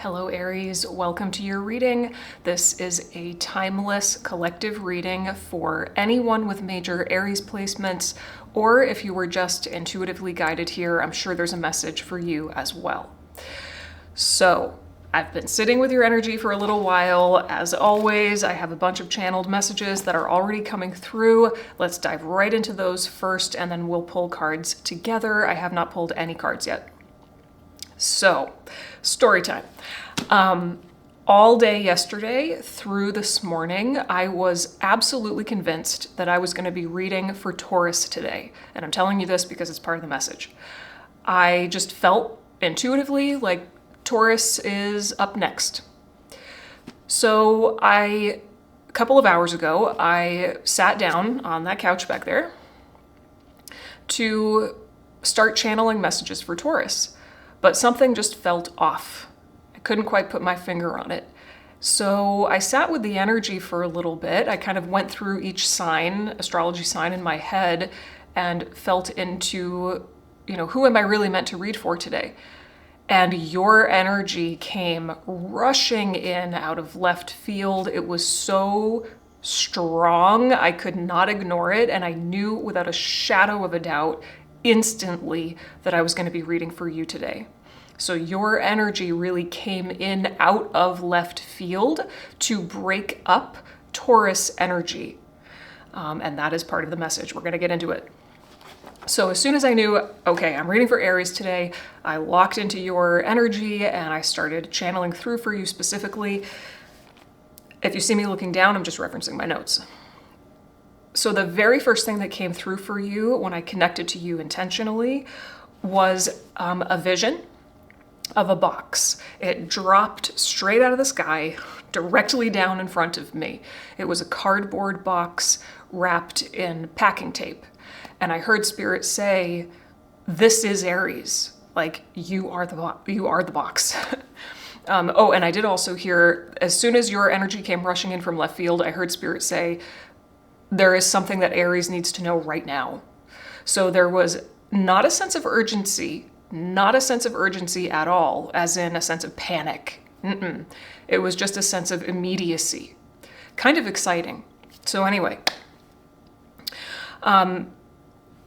Hello Aries, welcome to your reading. This is a timeless collective reading for anyone with major Aries placements, or if you were just intuitively guided here, I'm sure there's a message for you as well. So, I've been sitting with your energy for a little while. As always, I have a bunch of channeled messages that are already coming through. Let's dive right into those first, and then we'll pull cards together. I have not pulled any cards yet. So, story time. All day yesterday through this morning, I was absolutely convinced that I was going to be reading for Taurus today. And I'm telling you this because it's part of the message. I just felt intuitively like Taurus is up next. So a couple of hours ago, I sat down on that couch back there to start channeling messages for Taurus. But something just felt off. I couldn't quite put my finger on it. So I sat with the energy for a little bit. I kind of went through each sign, astrology sign in my head, and felt into, who am I really meant to read for today? And your energy came rushing in out of left field. It was so strong, I could not ignore it, and I knew without a shadow of a doubt instantly that I was going to be reading for you today. So your energy really came in out of left field to break up Taurus energy. And that is part of the message. We're going to get into it. So as soon as I knew, okay, I'm reading for Aries today, I locked into your energy and I started channeling through for you specifically. If you see me looking down, I'm just referencing my notes. So the very first thing that came through for you when I connected to you intentionally was a vision of a box. It dropped straight out of the sky, directly down in front of me. It was a cardboard box wrapped in packing tape. And I heard Spirit say, "This is Aries. Like, you are the box." And I did also hear, as soon as your energy came rushing in from left field, I heard Spirit say, there is something that Aries needs to know right now. So there was not a sense of urgency at all, as in a sense of panic. It was just a sense of immediacy. Kind of exciting. So anyway, the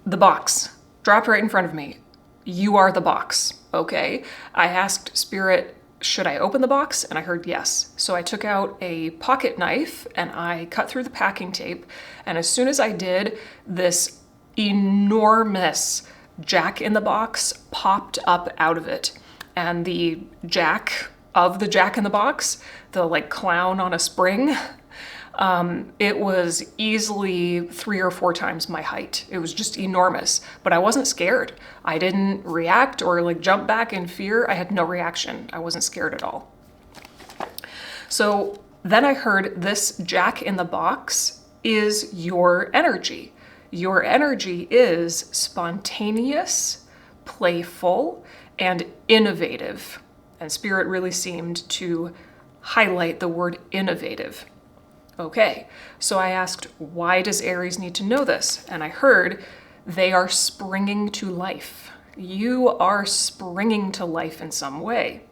box dropped right in front of me. You are the box, okay? I asked Spirit, should I open the box? And I heard yes. So I took out a pocket knife and I cut through the packing tape. And as soon as I did, this enormous jack in the box popped up out of it. And the jack of the jack in the box, the clown on a spring, it was easily 3 or 4 times my height. It was just enormous, but I wasn't scared. I didn't react or jump back in fear. I had no reaction. I wasn't scared at all. So then I heard this jack in the box is your energy. Your energy is spontaneous, playful, and innovative. And Spirit really seemed to highlight the word innovative. Okay, so I asked, why does Aries need to know this? And I heard, they are springing to life. You are springing to life in some way.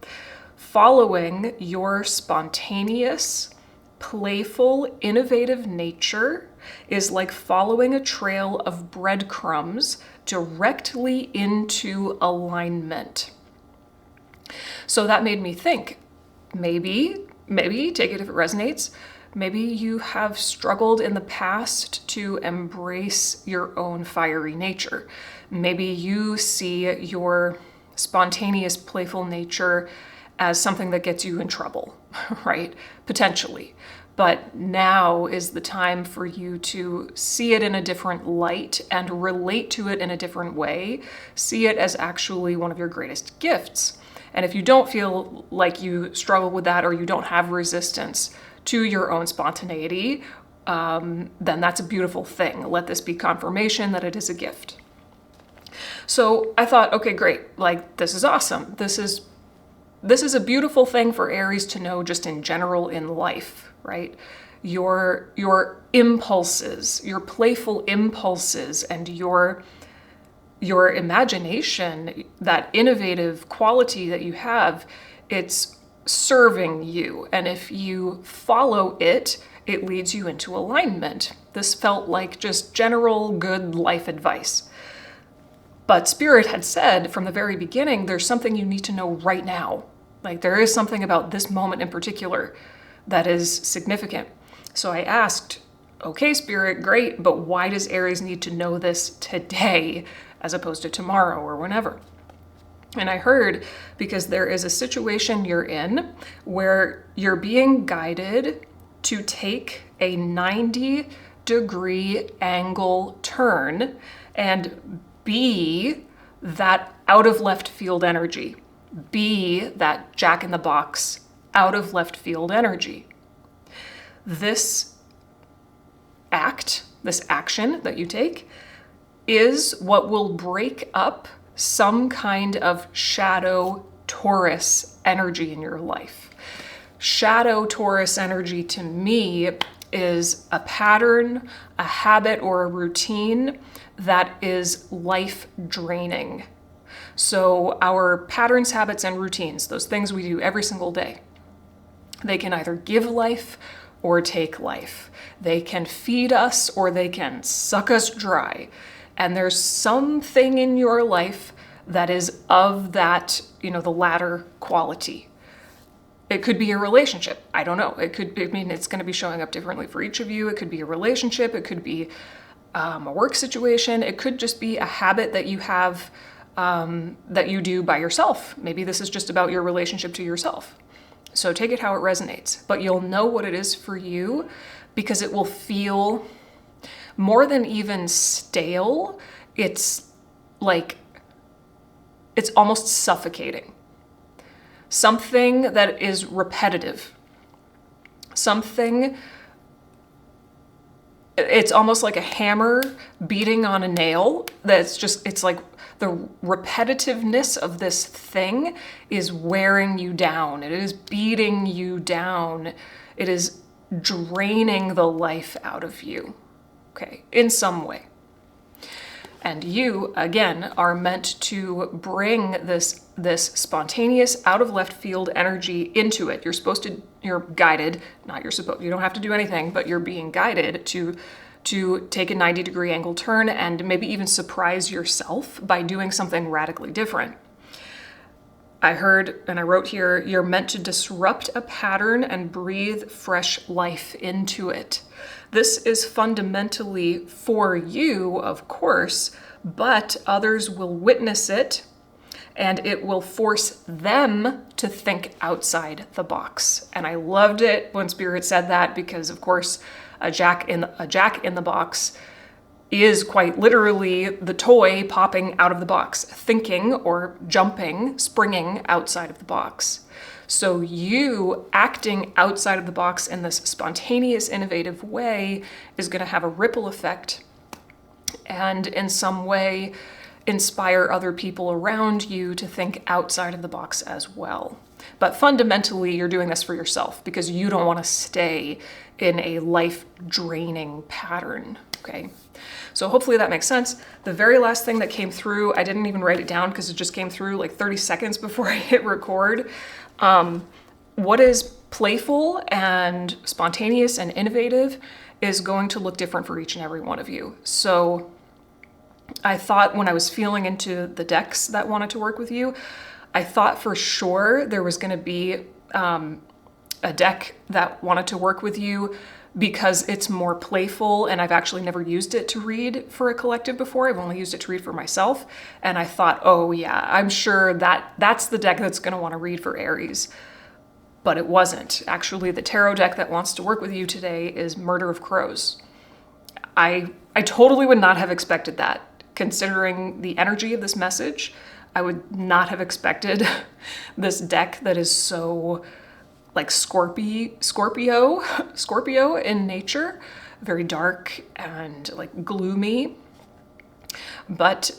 Following your spontaneous, playful, innovative nature is like following a trail of breadcrumbs directly into alignment. So that made me think, maybe, take it if it resonates, maybe you have struggled in the past to embrace your own fiery nature. Maybe you see your spontaneous, playful nature as something that gets you in trouble, right? Potentially. But now is the time for you to see it in a different light and relate to it in a different way. See it as actually one of your greatest gifts. And if you don't feel like you struggle with that or you don't have resistance to your own spontaneity, then that's a beautiful thing. Let this be confirmation that it is a gift. So I thought, okay, great. This is awesome. This is a beautiful thing for Aries to know just in general in life, right? Your impulses, your playful impulses, and your imagination, that innovative quality that you have, it's serving you. And if you follow it, it leads you into alignment. This felt like just general good life advice. But Spirit had said from the very beginning, there's something you need to know right now. Like there is something about this moment in particular that is significant. So I asked, okay, Spirit, great, but why does Aries need to know this today as opposed to tomorrow or whenever? And I heard because there is a situation you're in where you're being guided to take a 90-degree angle turn and be that out of left field energy, be that Jack in the Box out of left field energy. This action that you take is what will break up some kind of shadow Taurus energy in your life. Shadow Taurus energy to me is a pattern, a habit, or a routine that is life draining. So our patterns, habits, and routines, those things we do every single day, they can either give life or take life. They can feed us or they can suck us dry. And there's something in your life that is of that, the latter quality. It could be a relationship. I don't know. It's going to be showing up differently for each of you. It could be a relationship. It could be a work situation. It could just be a habit that you have that you do by yourself. Maybe this is just about your relationship to yourself. So take it how it resonates. But you'll know what it is for you because it will feel more than even stale. It's almost suffocating. Something that is repetitive. It's almost like a hammer beating on a nail. It's like the repetitiveness of this thing is wearing you down. It is beating you down. It is draining the life out of you, okay, in some way. And you, again, are meant to bring this spontaneous, out of left field energy into it. You're guided, you don't have to do anything, but you're being guided to take a 90-degree angle turn and maybe even surprise yourself by doing something radically different. I heard, and I wrote here, you're meant to disrupt a pattern and breathe fresh life into it. This is fundamentally for you, of course, but others will witness it and it will force them to think outside the box. And I loved it when Spirit said that because, of course, a jack in the box is quite literally the toy popping out of the box, thinking or jumping, springing outside of the box. So you acting outside of the box in this spontaneous, innovative way is going to have a ripple effect and in some way inspire other people around you to think outside of the box as well. But fundamentally, you're doing this for yourself because you don't want to stay in a life-draining pattern, okay? So hopefully that makes sense. The very last thing that came through, I didn't even write it down because it just came through like 30 seconds before I hit record. What is playful and spontaneous and innovative is going to look different for each and every one of you. So I thought when I was feeling into the decks that wanted to work with you, I thought for sure there was going to be a deck that wanted to work with you because it's more playful, and I've actually never used it to read for a collective before. I've only used it to read for myself. And I thought, oh yeah, I'm sure that's the deck that's going to want to read for Aries. But it wasn't. Actually, the tarot deck that wants to work with you today is Murder of Crows. I totally would not have expected that. Considering the energy of this message, I would not have expected this deck that is so like Scorpio in nature, very dark and like gloomy. But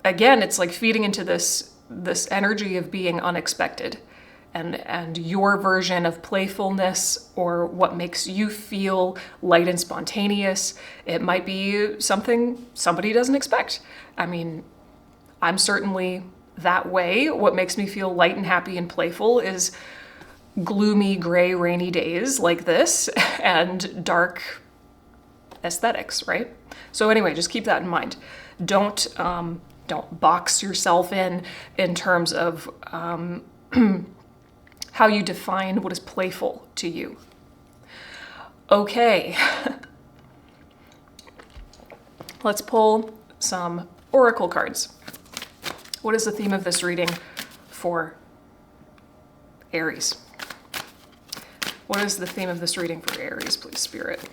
again, it's like feeding into this energy of being unexpected. And your version of playfulness or what makes you feel light and spontaneous, it might be something somebody doesn't expect. I mean, I'm certainly that way. What makes me feel light and happy and playful is gloomy, gray, rainy days like this and dark aesthetics, right? So anyway, just keep that in mind. Don't box yourself in terms of how you define what is playful to you. Okay, let's pull some oracle cards. What is the theme of this reading for Aries? What is the theme of this reading for Aries, please, Spirit?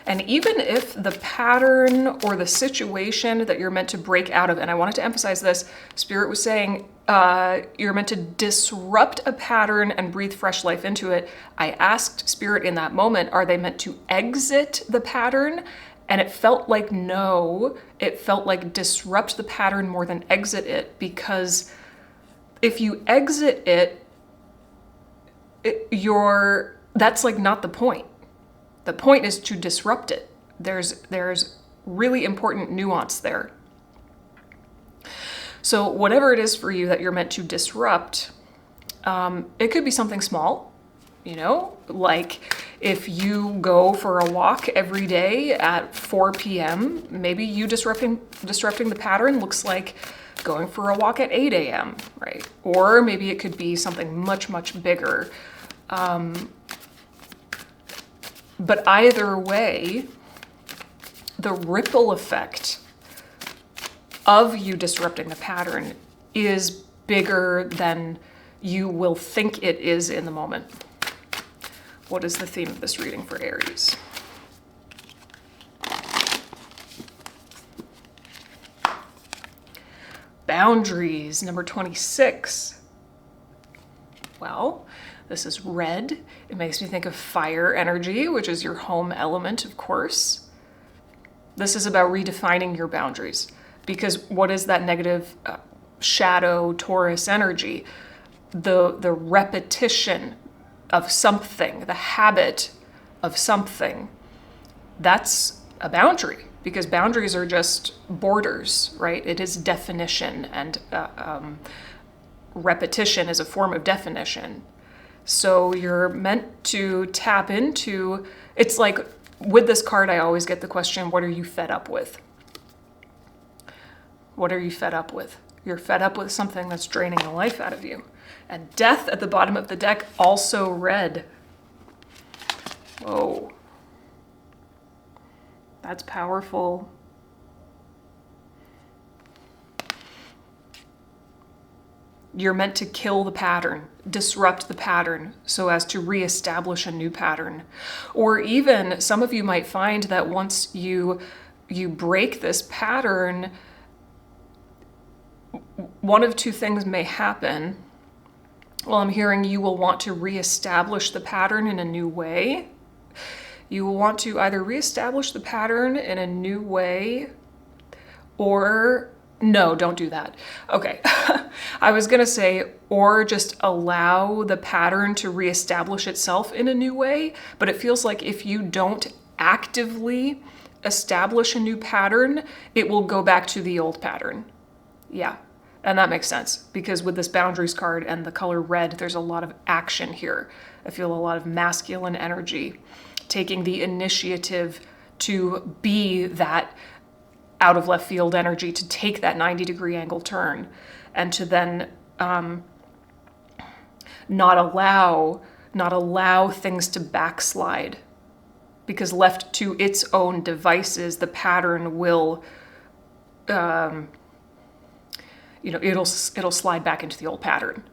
And even if the pattern or the situation that you're meant to break out of, and I wanted to emphasize this, Spirit was saying you're meant to disrupt a pattern and breathe fresh life into it. I asked Spirit in that moment, are they meant to exit the pattern? And it felt like no, it felt like disrupt the pattern more than exit it, because if you exit it, that's like not the point. The point is to disrupt it. There's really important nuance there. So whatever it is for you that you're meant to disrupt, it could be something small, like if you go for a walk every day at 4 p.m., maybe you disrupting the pattern looks like going for a walk at 8 a.m., right? Or maybe it could be something much, much bigger. But either way, the ripple effect of you disrupting the pattern is bigger than you will think it is in the moment. What is the theme of this reading for Aries? Boundaries, number 26. Well, this is red. It makes me think of fire energy, which is your home element, of course. This is about redefining your boundaries, because what is that negative shadow Taurus energy? The repetition of something, the habit of something, that's a boundary, because boundaries are just borders, right? It is definition, and repetition is a form of definition. So you're meant to tap into, it's like with this card, I always get the question, what are you fed up with? What are you fed up with? You're fed up with something that's draining the life out of you. And death at the bottom of the deck, also red. Whoa. That's powerful. You're meant to kill the pattern, disrupt the pattern so as to reestablish a new pattern. Or even some of you might find that once you break this pattern, one of two things may happen. Well, I'm hearing you will want to reestablish the pattern in a new way. You will want to either reestablish the pattern in a new way, or no, don't do that. Okay. I was going to say, or just allow the pattern to reestablish itself in a new way. But it feels like if you don't actively establish a new pattern, it will go back to the old pattern. Yeah. And that makes sense, because with this boundaries card and the color red, there's a lot of action here. I feel a lot of masculine energy, taking the initiative to be that out of left field energy, to take that 90-degree angle turn, and to then not allow things to backslide, because left to its own devices, the pattern will, it'll slide back into the old pattern.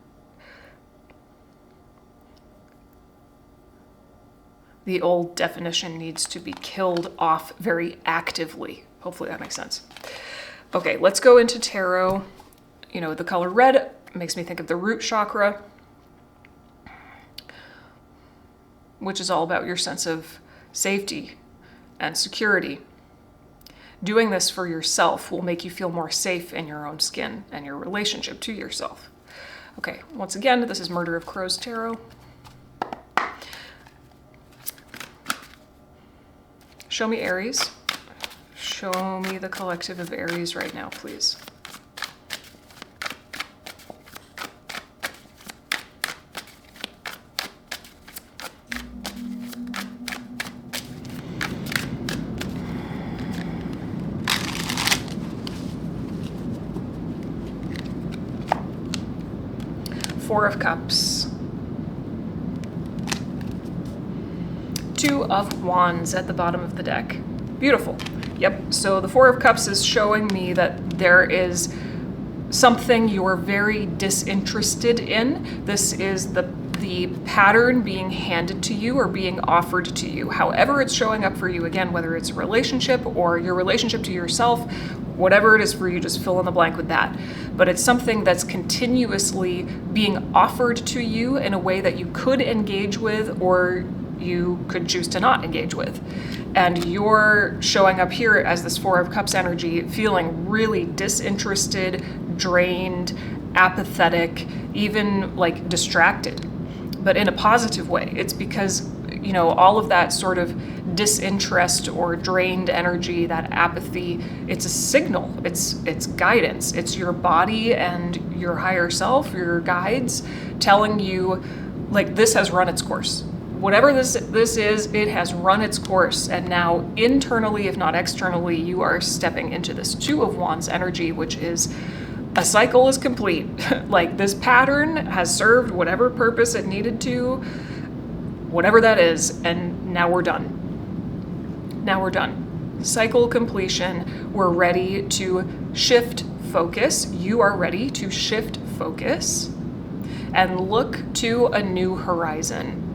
The old definition needs to be killed off very actively. Hopefully that makes sense. Okay, let's go into tarot. The color red makes me think of the root chakra, which is all about your sense of safety and security. Doing this for yourself will make you feel more safe in your own skin and your relationship to yourself. Okay, once again, this is Murder of Crows Tarot. Show me Aries. Show me the collective of Aries right now, please. Four of Cups. Two of Wands at the bottom of the deck. Beautiful. Yep, so the Four of Cups is showing me that there is something you're very disinterested in. This is the pattern being handed to you or being offered to you. However it's showing up for you, again, whether it's a relationship or your relationship to yourself, whatever it is for you, just fill in the blank with that. But it's something that's continuously being offered to you in a way that you could engage with or you could choose to not engage with. And you're showing up here as this Four of Cups energy, feeling really disinterested, drained, apathetic, even like distracted, but in a positive way. It's because, you know, all of that sort of disinterest or drained energy, that apathy, it's a signal, it's guidance. It's your body and your higher self, your guides telling you like this has run its course. Whatever this is, it has run its course, and now internally, if not externally, you are stepping into this Two of Wands energy, which is a cycle is complete. Like this pattern has served whatever purpose it needed to, whatever that is, and now we're done. Now we're done. Cycle completion. We're ready to shift focus. You are ready to shift focus and look to a new horizon.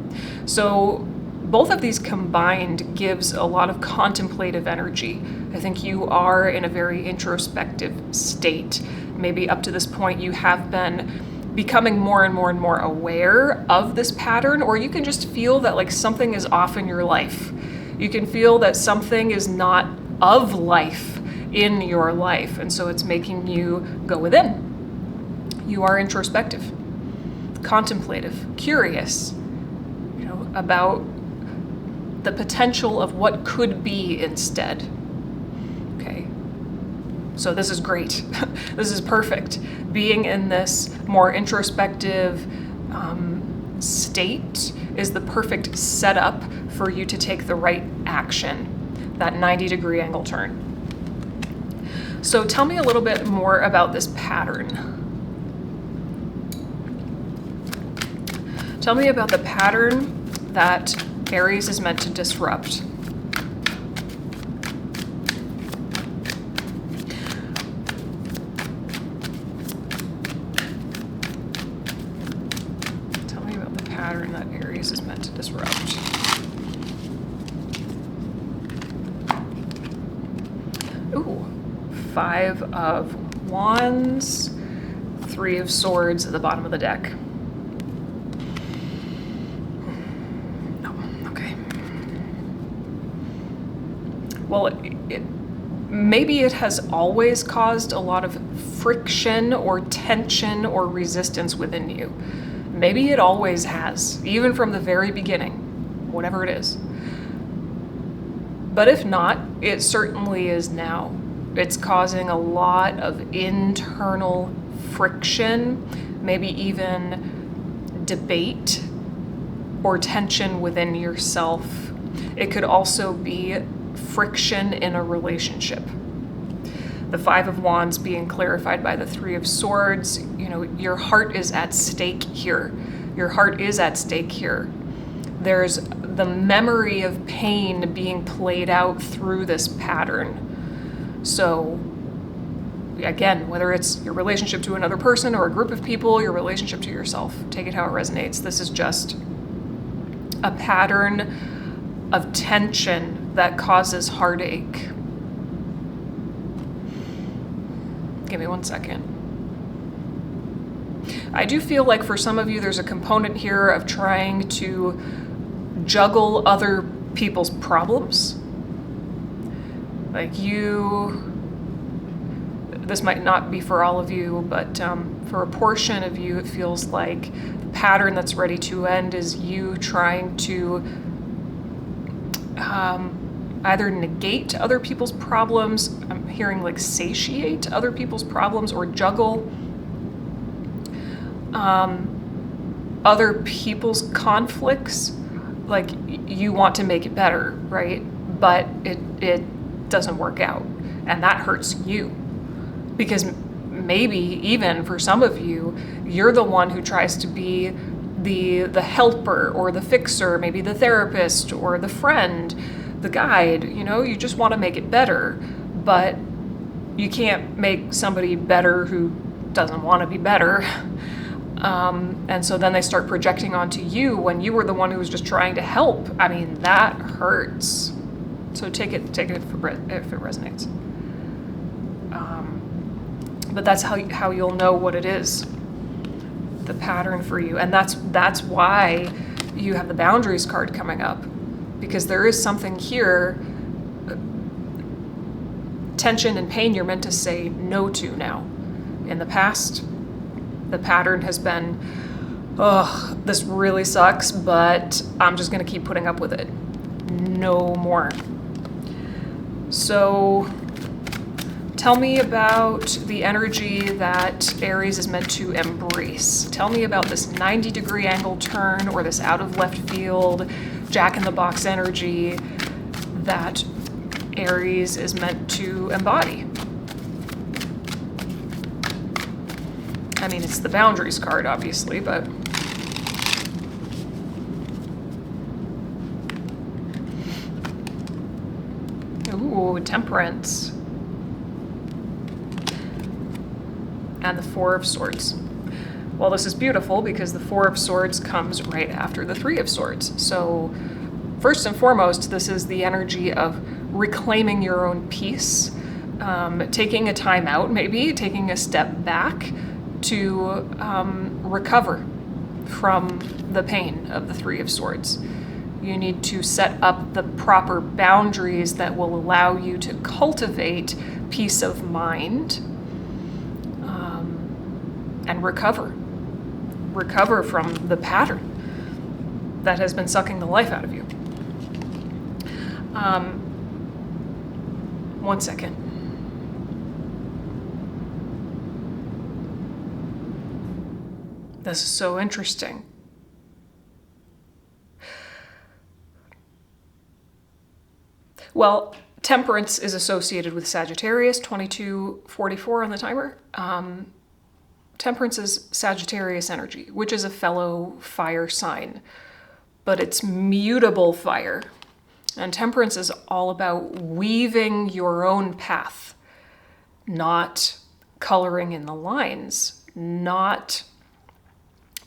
So both of these combined gives a lot of contemplative energy. I think you are in a very introspective state. Maybe up to this point you have been becoming more and more and more aware of this pattern, or you can just feel that like something is off in your life. You can feel that something is not of life in your life, and so it's making you go within. You are introspective, contemplative, curious, about the potential of what could be instead. Okay, so this is great. This is perfect. Being in this more introspective state is the perfect setup for you to take the right action, that 90-degree angle turn. So tell me a little bit more about this pattern. Tell me about the pattern that Aries is meant to disrupt. Tell me about the pattern that Aries is meant to disrupt. Ooh, Five of Wands, Three of Swords at the bottom of the deck. Well, maybe it has always caused a lot of friction or tension or resistance within you. Maybe it always has, even from the very beginning, whatever it is. But if not, it certainly is now. It's causing a lot of internal friction, maybe even debate or tension within yourself. It could also be friction in a relationship. The Five of Wands being clarified by the Three of Swords, you know, your heart is at stake here. Your heart is at stake here. There's the memory of pain being played out through this pattern. So again, whether it's your relationship to another person or a group of people, your relationship to yourself, take it how it resonates. This is just a pattern of tension that causes heartache. Give me 1 second. I do feel like for some of you, there's a component here of trying to juggle other people's problems. Like this might not be for all of you, but for a portion of you, it feels like the pattern that's ready to end is you trying to either negate other people's problems, I'm hearing like satiate other people's problems, or juggle other people's conflicts. Like you want to make it better, right? But it doesn't work out, and that hurts you, because maybe even for some of you, you're the one who tries to be the helper or the fixer, maybe the therapist or the friend, the guide. You just want to make it better, but you can't make somebody better who doesn't want to be better. And so then they start projecting onto you when you were the one who was just trying to help. I mean, that hurts. So take it if it resonates. But that's how you'll know what it is, the pattern for you. And that's why you have the boundaries card coming up, because there is something here, tension and pain you're meant to say no to now. In the past, the pattern has been, oh, this really sucks, but I'm just going to keep putting up with it. No more. So tell me about the energy that Aries is meant to embrace. Tell me about this 90-degree angle turn, or this out of left field, jack-in-the-box energy that Aries is meant to embody. I mean, it's the boundaries card, obviously, but ooh, Temperance. And the Four of Swords. Well, this is beautiful because the Four of Swords comes right after the Three of Swords. So first and foremost, this is the energy of reclaiming your own peace, taking a time out, maybe taking a step back to recover from the pain of the Three of Swords. You need to set up the proper boundaries that will allow you to cultivate peace of mind, and recover from the pattern that has been sucking the life out of you. One second. This is so interesting. Well, Temperance is associated with Sagittarius, 2244 on the timer. Temperance is Sagittarius energy, which is a fellow fire sign, but it's mutable fire. And Temperance is all about weaving your own path, not coloring in the lines, not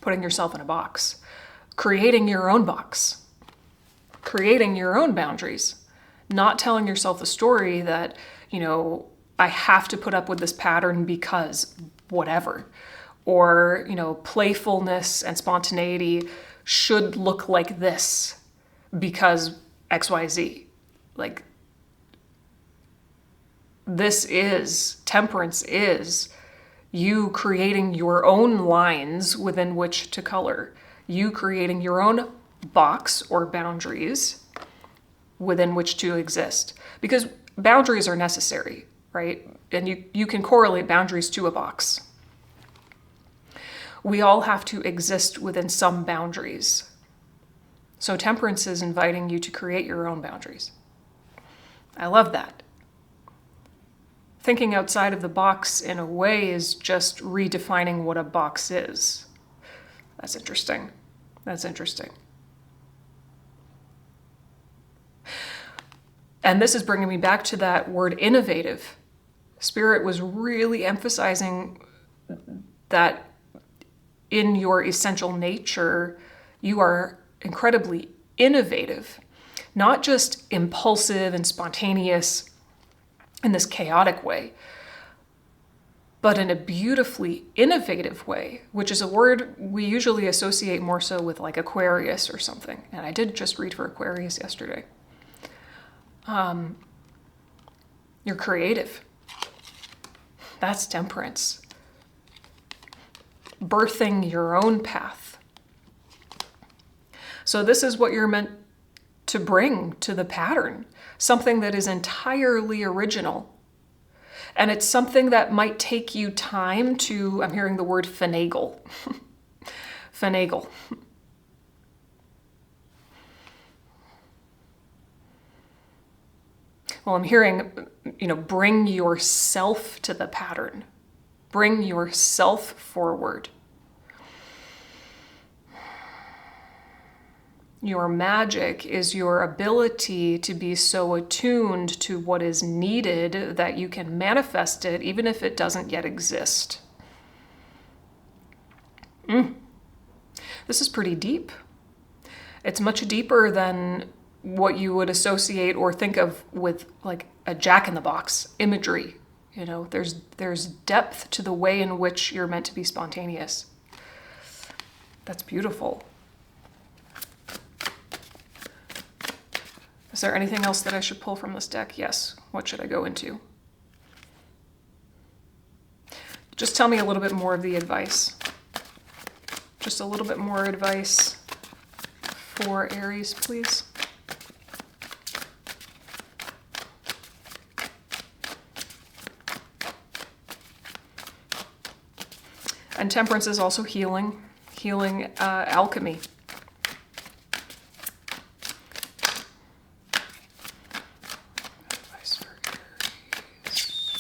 putting yourself in a box, creating your own box, creating your own boundaries, not telling yourself the story that, I have to put up with this pattern because whatever, or, playfulness and spontaneity should look like this because XYZ. Like, Temperance is you creating your own lines within which to color, you creating your own box or boundaries within which to exist. Because boundaries are necessary, right? And you can correlate boundaries to a box. We all have to exist within some boundaries. So Temperance is inviting you to create your own boundaries. I love that. Thinking outside of the box in a way is just redefining what a box is. That's interesting. And this is bringing me back to that word innovative. Spirit was really emphasizing that in your essential nature, you are incredibly innovative, not just impulsive and spontaneous in this chaotic way, but in a beautifully innovative way, which is a word we usually associate more so with like Aquarius or something. And I did just read for Aquarius yesterday. You're creative. That's Temperance. Birthing your own path. So this is what you're meant to bring to the pattern, something that is entirely original. And it's something that might take you time to, I'm hearing the word finagle. Finagle. Well, I'm hearing, bring yourself to the pattern. Bring yourself forward. Your magic is your ability to be so attuned to what is needed that you can manifest it even if it doesn't yet exist. This is pretty deep. It's much deeper than what you would associate or think of with like a jack-in-the-box imagery. There's depth to the way in which you're meant to be spontaneous. That's beautiful. Is there anything else that I should pull from this deck? Yes. What should I go into? Just tell me a little bit more of the advice. Just a little bit more advice for Aries, please. And Temperance is also healing alchemy. Advice for Aries.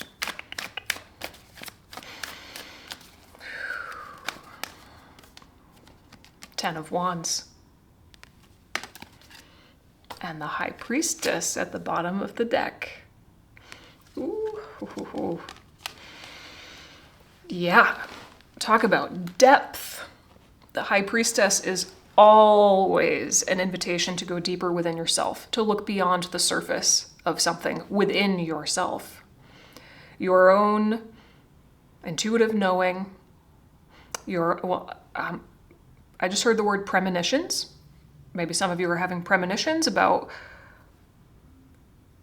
Ten of Wands. And the High Priestess at the bottom of the deck. Ooh. Yeah. Talk about depth. The High Priestess is always an invitation to go deeper within yourself, to look beyond the surface of something within yourself. Your own intuitive knowing, I just heard the word premonitions. Maybe some of you are having premonitions about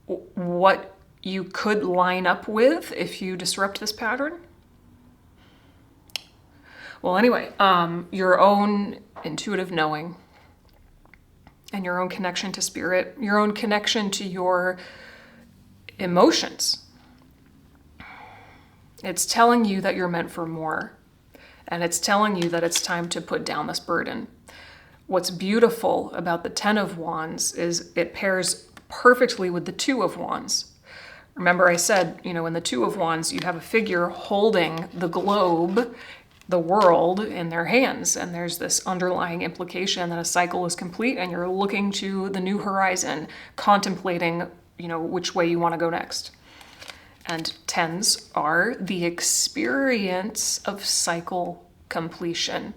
what you could line up with if you disrupt this pattern. Well, anyway, your own intuitive knowing and your own connection to spirit, your own connection to your emotions. It's telling you that you're meant for more. And it's telling you that it's time to put down this burden. What's beautiful about the Ten of Wands is it pairs perfectly with the Two of Wands. Remember I said, in the Two of Wands, you have a figure holding the globe, the world, in their hands. And there's this underlying implication that a cycle is complete and you're looking to the new horizon, contemplating, which way you want to go next. And tens are the experience of cycle completion.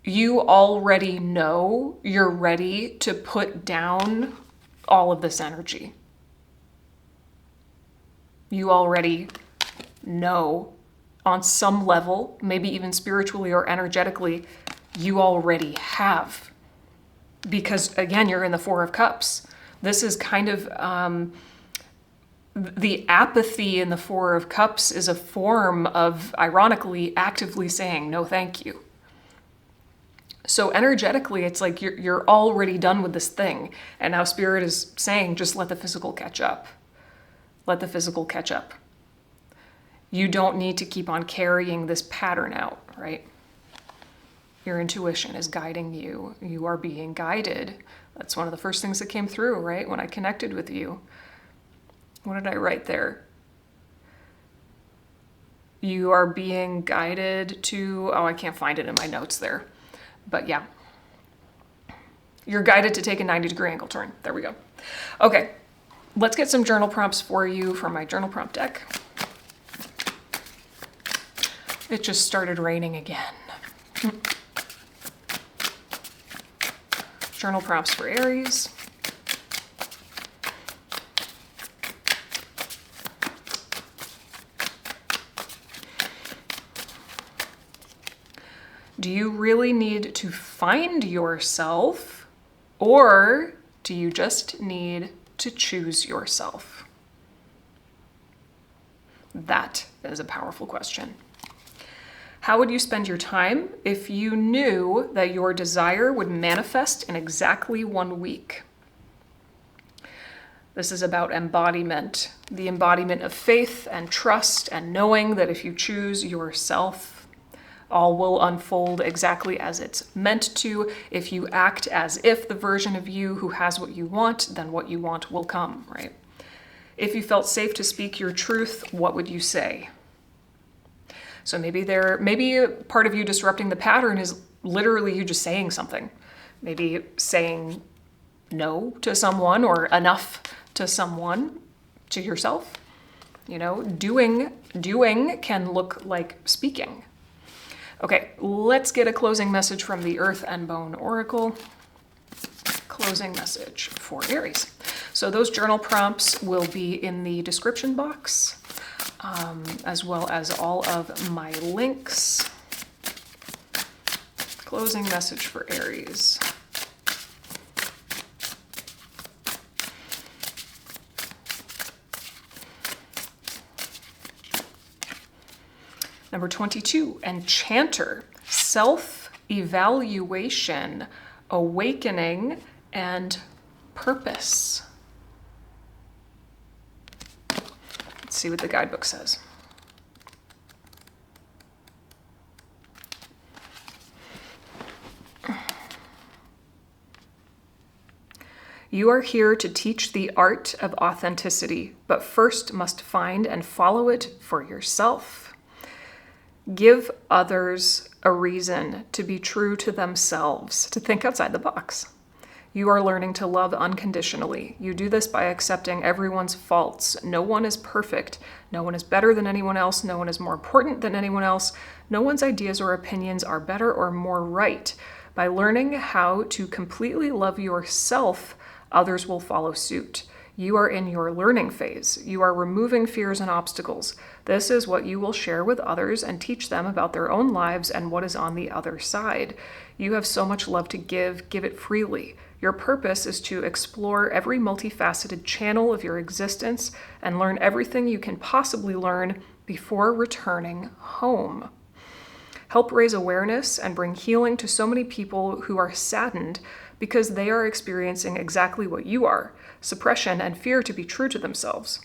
You already know you're ready to put down all of this energy. You already know on some level, maybe even spiritually or energetically, you already have. Because again, you're in the Four of Cups. This is kind of the apathy in the Four of Cups is a form of, ironically, actively saying no thank you. So energetically, it's like you're already done with this thing. And now Spirit is saying, just let the physical catch up. Let the physical catch up. You don't need to keep on carrying this pattern out, right? Your intuition is guiding you. You are being guided. That's one of the first things that came through, right? When I connected with you. What did I write there? You are being guided to, I can't find it in my notes there. But yeah. You're guided to take a 90-degree angle turn. There we go. Okay. Let's get some journal prompts for you from my journal prompt deck. It just started raining again. Journal prompts for Aries. Do you really need to find yourself, or do you just need to choose yourself? That is a powerful question. How would you spend your time if you knew that your desire would manifest in exactly 1 week? This is about embodiment, the embodiment of faith and trust and knowing that if you choose yourself, all will unfold exactly as it's meant to. If you act as if the version of you who has what you want, then what you want will come, right? If you felt safe to speak your truth, what would you say? So maybe part of you disrupting the pattern is literally you just saying something. Maybe saying no to someone or enough to someone, to yourself. Doing can look like speaking. Okay, let's get a closing message from the Earth and Bone Oracle. Closing message for Aries. So those journal prompts will be in the description box, as well as all of my links. Closing message for Aries. Number 22, Enchanter, self-evaluation, awakening, and purpose. Let's see what the guidebook says. You are here to teach the art of authenticity, but first must find and follow it for yourself. Give others a reason to be true to themselves, to think outside the box. You are learning to love unconditionally. You do this by accepting everyone's faults. No one is perfect. No one is better than anyone else. No one is more important than anyone else. No one's ideas or opinions are better or more right. By learning how to completely love yourself, others will follow suit. You are in your learning phase. You are removing fears and obstacles. This is what you will share with others and teach them about their own lives and what is on the other side. You have so much love to give. Give it freely. Your purpose is to explore every multifaceted channel of your existence and learn everything you can possibly learn before returning home. Help raise awareness and bring healing to so many people who are saddened because they are experiencing exactly what you are, suppression and fear to be true to themselves.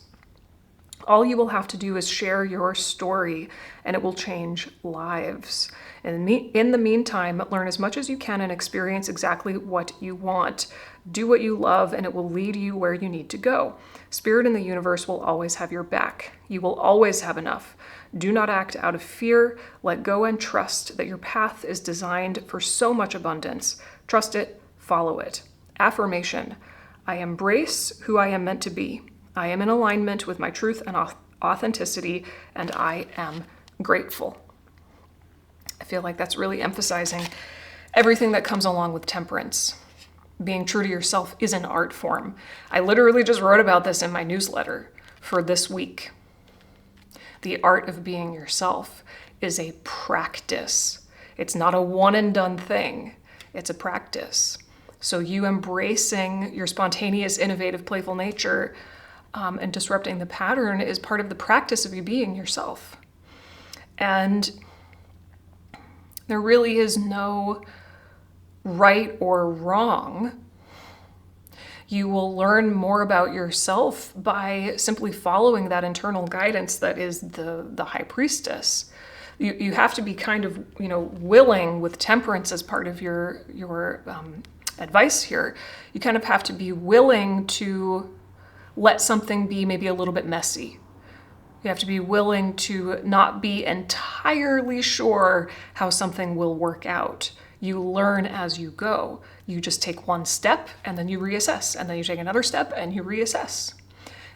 All you will have to do is share your story, and it will change lives. In the meantime, learn as much as you can and experience exactly what you want. Do what you love, and it will lead you where you need to go. Spirit and the universe will always have your back. You will always have enough. Do not act out of fear. Let go and trust that your path is designed for so much abundance. Trust it. Follow it. Affirmation. I embrace who I am meant to be. I am in alignment with my truth and authenticity, and I am grateful. I feel like that's really emphasizing everything that comes along with temperance. Being true to yourself is an art form. I literally just wrote about this in my newsletter for this week. The art of being yourself is a practice. It's not a one and done thing. It's a practice. So you embracing your spontaneous, innovative, playful nature and disrupting the pattern is part of the practice of you being yourself. And there really is no right or wrong. You will learn more about yourself by simply following that internal guidance that is the high priestess. You have to be kind of, willing with temperance as part of your advice here. You kind of have to be willing to let something be maybe a little bit messy. You have to be willing to not be entirely sure how something will work out. You learn as you go. You just take one step and then you reassess, and then you take another step and you reassess.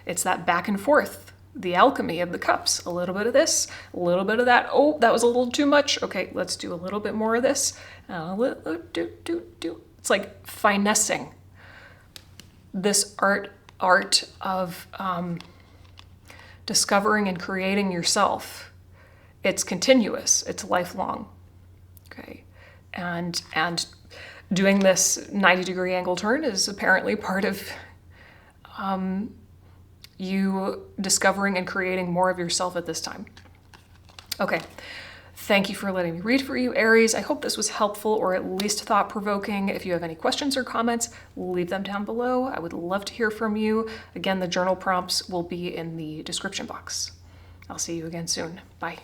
It's that back and forth, the alchemy of the cups. A little bit of this, a little bit of that. Oh, that was a little too much. Okay, let's do a little bit more of this. It's like finessing this art of discovering and creating yourself. It's continuous. It's lifelong. Okay, and doing this 90-degree angle turn is apparently part of you discovering and creating more of yourself at this time. Okay. Thank you for letting me read for you, Aries. I hope this was helpful or at least thought-provoking. If you have any questions or comments, leave them down below. I would love to hear from you. Again, the journal prompts will be in the description box. I'll see you again soon. Bye.